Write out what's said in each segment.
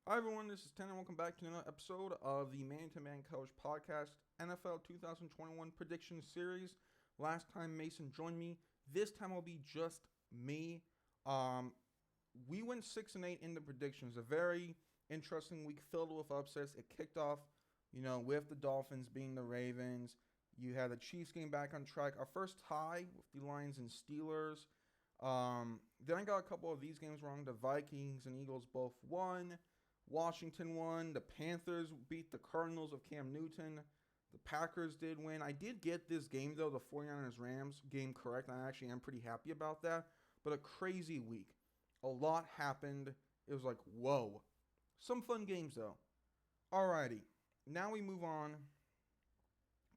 Hi everyone, this is Ten and welcome back to another episode of the Man to Man Coach Podcast NFL 2021 Prediction Series. Last time Mason joined me, this time will be just me. We went 6-8 in the predictions. A very interesting week filled with upsets. It kicked off, with the Dolphins being the Ravens. You had the Chiefs getting back on track. Our first tie with the Lions and Steelers. Then I got a couple of these games wrong. The Vikings and Eagles both won. Washington won. The Panthers beat the Cardinals of Cam Newton. The Packers did win. I did get this game, though, the 49ers-Rams game correct. I actually am pretty happy about that. But a crazy week. A lot happened. It was like, whoa. Some fun games, though. Alrighty. Now we move on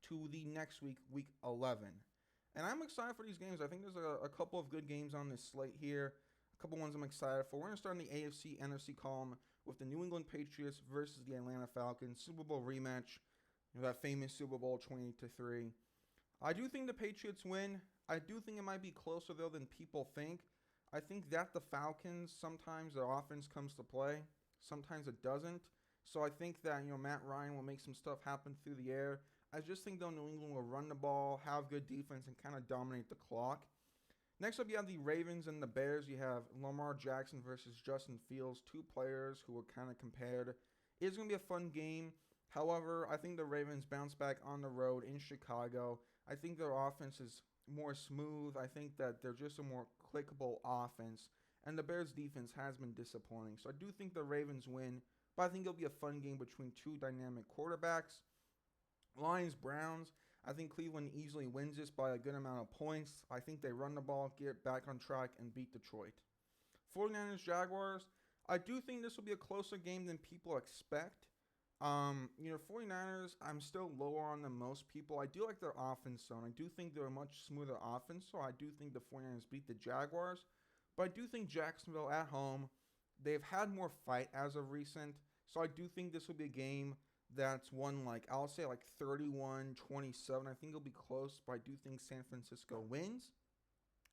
to the next week, week 11. And I'm excited for these games. I think there's a couple of good games on this slate here. A couple ones I'm excited for. We're going to start in the AFC, NFC column with the New England Patriots versus the Atlanta Falcons. Super Bowl rematch. That famous Super Bowl 28-3. I do think the Patriots win. I do think it might be closer, though, than people think. I think that the Falcons, sometimes their offense comes to play. Sometimes it doesn't. So I think that, Matt Ryan will make some stuff happen through the air. I just think, though, New England will run the ball, have good defense, and kind of dominate the clock. Next up, you have the Ravens and the Bears. You have Lamar Jackson versus Justin Fields, two players who are kind of compared. It's going to be a fun game. However, I think the Ravens bounce back on the road in Chicago. I think their offense is more smooth. I think that they're just a more clickable offense. And the Bears' defense has been disappointing. So I do think the Ravens win, but I think it'll be a fun game between two dynamic quarterbacks. Lions-Browns, I think Cleveland easily wins this by a good amount of points. I think they run the ball, get back on track, and beat Detroit. 49ers-Jaguars, I do think this will be a closer game than people expect. 49ers, I'm still lower on than most people. I do like their offense, though, and I do think they're a much smoother offense, so I do think the 49ers beat the Jaguars. But I do think Jacksonville at home, they've had more fight as of recent, so I do think this will be a game that's won, I'll say 31-27. I think it'll be close, but I do think San Francisco wins.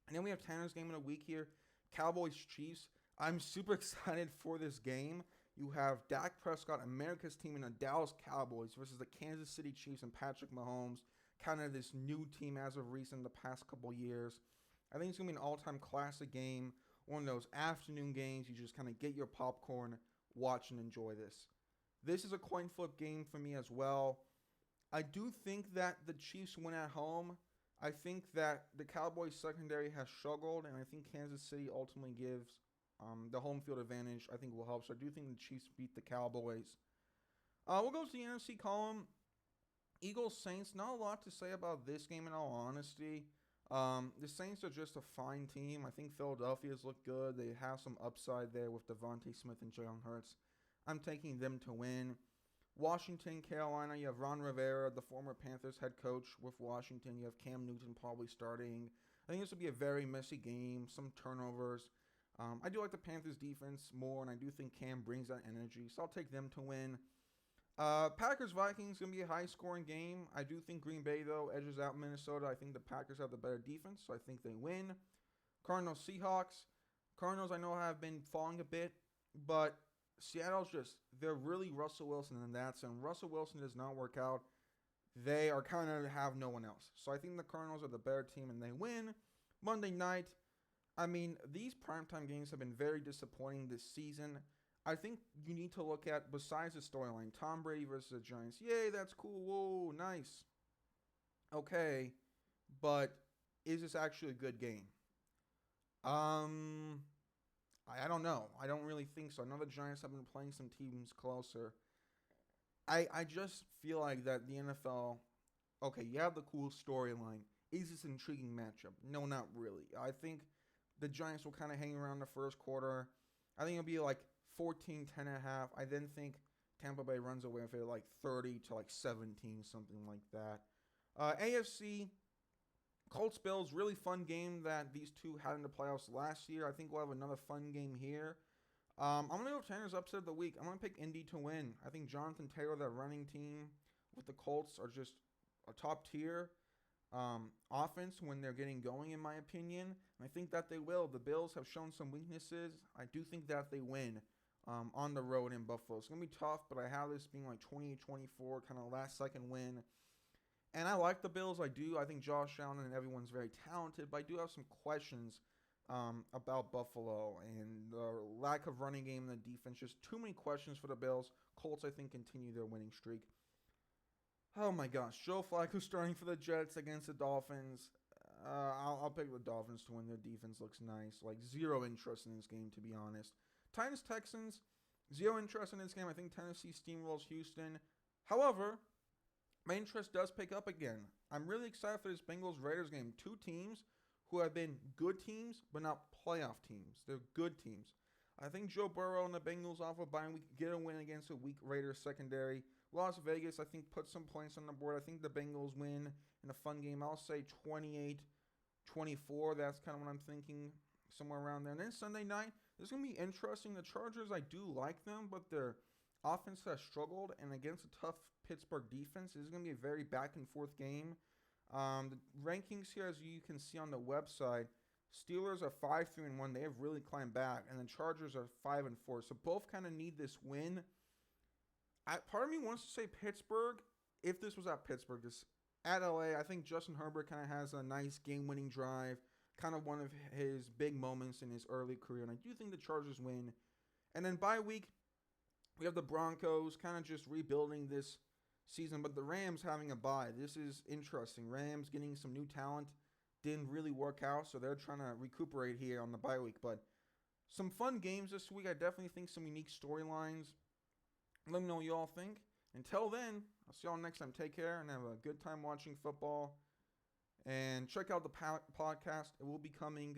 And then we have Tanner's game in a week here, Cowboys-Chiefs. I'm super excited for this game. You have Dak Prescott, America's team, and the Dallas Cowboys versus the Kansas City Chiefs and Patrick Mahomes, kind of this new team as of recent the past couple years. I think it's going to be an all-time classic game, one of those afternoon games. You just kind of get your popcorn, watch, and enjoy this. This is a coin flip game for me as well. I do think that the Chiefs win at home. I think that the Cowboys secondary has struggled, and I think Kansas City ultimately gives the home field advantage. I think will help. So I do think the Chiefs beat the Cowboys. We'll go to the NFC column. Eagles-Saints, not a lot to say about this game in all honesty. The Saints are just a fine team. I think Philadelphia's look good. They have some upside there with Devontae Smith and Jalen Hurts. I'm taking them to win. Washington, Carolina, you have Ron Rivera, the former Panthers head coach with Washington. You have Cam Newton probably starting. I think this will be a very messy game, some turnovers. I do like the Panthers defense more, and I do think Cam brings that energy, so I'll take them to win. Packers-Vikings, going to be a high-scoring game. I do think Green Bay, though, edges out Minnesota. I think the Packers have the better defense, so I think they win. Cardinals-Seahawks. Cardinals, I know, have been falling a bit, but Seattle's they're really Russell Wilson in that. So when Russell Wilson does not work out, they are kind of have no one else. So I think the Cardinals are the better team and they win. Monday night, these primetime games have been very disappointing this season. I think you need to look at, besides the storyline, Tom Brady versus the Giants. Yay, that's cool. Whoa, nice. Okay, but is this actually a good game? I don't know. I don't really think so. I know the Giants have been playing some teams closer. I just feel like that the NFL, okay, you have the cool storyline. Is this an intriguing matchup? No, not really. I think the Giants will kind of hang around the first quarter. I think it'll be 14-10.5. I then think Tampa Bay runs away with it 30-17, something like that. AFC, Colts-Bills, really fun game that these two had in the playoffs last year. I think we'll have another fun game here. I'm going to go Tanner's upset of the week. I'm going to pick Indy to win. I think Jonathan Taylor, that running team with the Colts, are just a top-tier offense when they're getting going, in my opinion. And I think that they will. The Bills have shown some weaknesses. I do think that they win. on the road in Buffalo. It's going to be tough, but I have this being like 28-24, kind of last second win. And I like the Bills. I do. I think Josh Allen and everyone's very talented, but I do have some questions about Buffalo and the lack of running game in the defense. Just too many questions for the Bills. Colts, I think, continue their winning streak. Oh my gosh, Joe Flacco starting for the Jets against the Dolphins. I'll pick the Dolphins to win. Their defense looks nice. Like, zero interest in this game, to be honest. Titans, Texans, zero interest in this game. I think Tennessee steamrolls Houston. However, my interest does pick up again. I'm really excited for this Bengals-Raiders game. Two teams who have been good teams, but not playoff teams. They're good teams. I think Joe Burrow and the Bengals off of bye week get a win against a weak Raiders secondary. Las Vegas, I think, put some points on the board. I think the Bengals win in a fun game. I'll say 28-24. That's kind of what I'm thinking, somewhere around there. And then Sunday night, this is going to be interesting. The Chargers, I do like them, but their offense has struggled. And against a tough Pittsburgh defense, this is going to be a very back-and-forth game. The rankings here, as you can see on the website, Steelers are 5-3-1. They have really climbed back. And the Chargers are 5-4. So both kind of need this win. Part of me wants to say Pittsburgh, if this was at Pittsburgh. This at LA, I think Justin Herbert kind of has a nice game-winning drive, kind of one of his big moments in his early career, and I do think the Chargers win. And then bye week, we have the Broncos kind of just rebuilding this season, but the Rams having a bye. This is interesting. Rams getting some new talent didn't really work out, so they're trying to recuperate here on the bye week. But some fun games this week. I definitely think some unique storylines. Let me know what you all think. Until then, I'll see y'all next time. Take care and have a good time watching football. And check out the podcast. It will be coming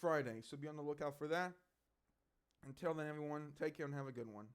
Friday, so be on the lookout for that. Until then, everyone, take care and have a good one.